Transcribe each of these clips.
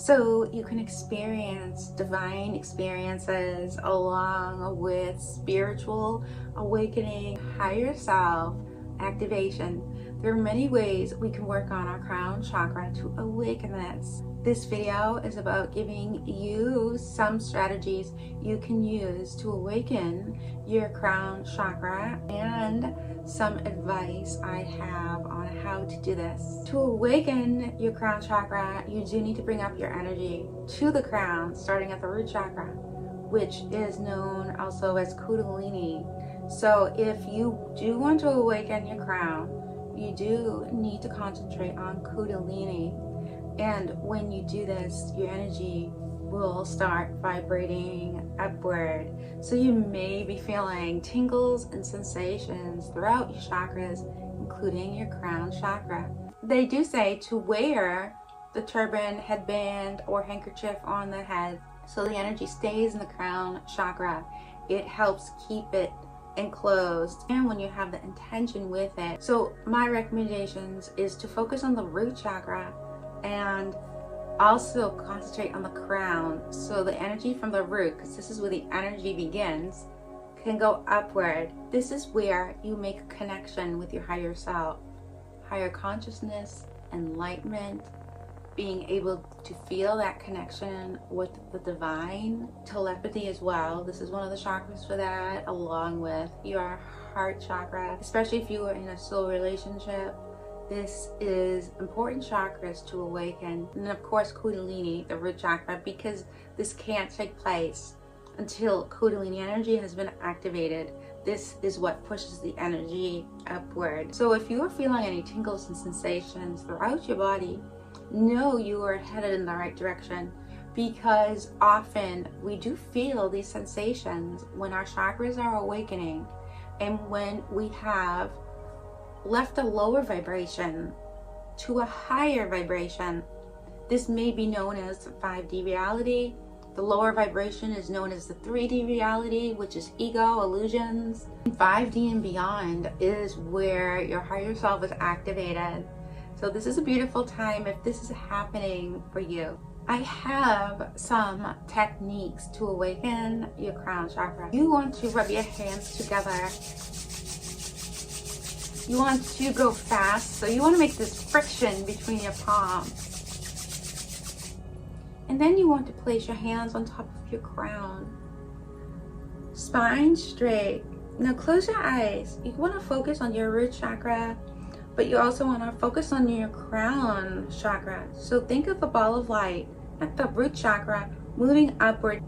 so you can experience divine experiences along with spiritual awakening, higher self activation. There are many ways we can work on our crown chakra to awaken this. This video is about giving you some strategies you can use to awaken your crown chakra and some advice I have on how to do this. To awaken your crown chakra, you do need to bring up your energy to the crown, starting at the root chakra, which is known also as Kundalini. So if you do want to awaken your crown, you do need to concentrate on Kundalini. And when you do this, your energy will start vibrating upward. So you may be feeling tingles and sensations throughout your chakras, including your crown chakra. They do say to wear the turban, headband, or handkerchief on the head so the energy stays in the crown chakra. It helps keep it enclosed, and when you have the intention with it. So my recommendations is to focus on the root chakra and also concentrate on the crown, so the energy from the root, because this is where the energy begins, can go upward. This is where you make a connection with your higher self, higher consciousness, enlightenment, being able to feel that connection with the divine, telepathy as well. This is one of the chakras for that, along with your heart chakra, especially if you are in a soul relationship. This is important chakras to awaken. And of course, Kundalini, the root chakra, because this can't take place until Kundalini energy has been activated. This is what pushes the energy upward. So if you are feeling any tingles and sensations throughout your body, know you are headed in the right direction, because often we do feel these sensations when our chakras are awakening and when we have left a lower vibration to a higher vibration. This may be known as 5D reality. The lower vibration is known as the 3D reality, which is ego, illusions. 5D and beyond is where your higher self is activated. So this is a beautiful time if this is happening for you. I have some techniques to awaken your crown chakra. You want to rub your hands together. You want to go fast, so you want to make this friction between your palms. And then you want to place your hands on top of your crown. Spine straight. Now close your eyes. You want to focus on your root chakra, but you also want to focus on your crown chakra. So think of a ball of light at the root chakra moving upward.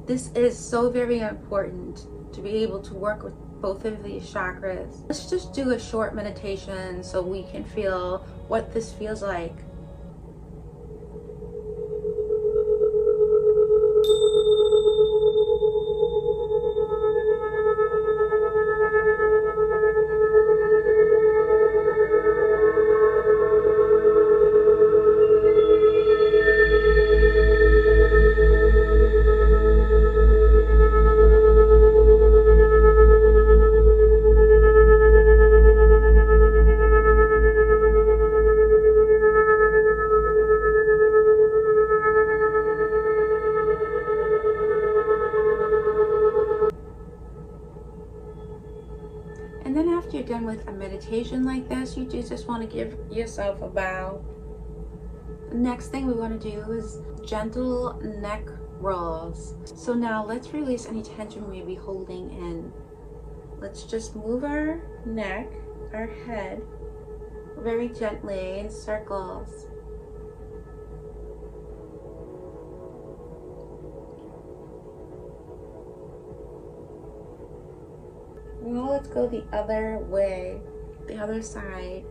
This is so very important to be able to work with both of these chakras. Let's just do a short meditation so we can feel what this feels like. And then after you're done with a meditation like this, you do just want to give yourself a bow. The next thing we want to do is gentle neck rolls. So now let's release any tension we may be holding in. Let's just move our neck, our head, very gently in circles. Now let's go the other way, the other side.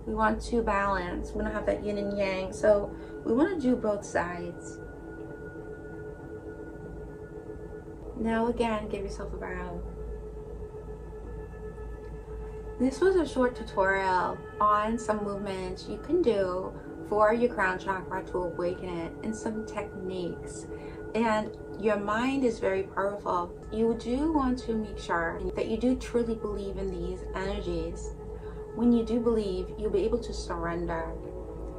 We want to balance. We don't have that yin and yang, so we want to do both sides. Now again, give yourself a bow. This was a short tutorial on some movements you can do for your crown chakra to awaken it, and some techniques. And your mind is very powerful. You do want to make sure that you do truly believe in these energies. When you do believe, you'll be able to surrender.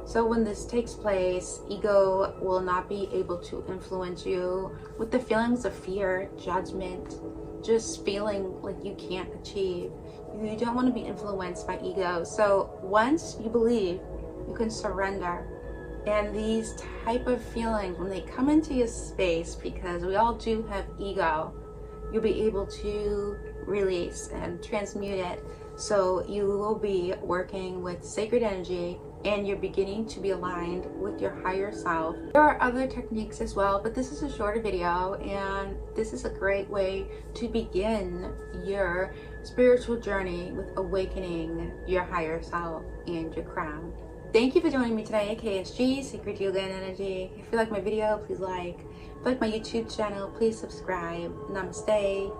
So when this takes place, ego will not be able to influence you with the feelings of fear, judgment, just feeling like you can't achieve. You don't want to be influenced by ego. So once you believe, you can surrender. And these type of feelings, when they come into your space, because we all do have ego, you'll be able to release and transmute it. So you will be working with sacred energy, and you're beginning to be aligned with your higher self. There are other techniques as well, but this is a shorter video, and this is a great way to begin your spiritual journey with awakening your higher self and your crown. Thank you for joining me today at KSG, Secret Yoga and Energy. If you like my video, please like. If you like my YouTube channel, please subscribe. Namaste.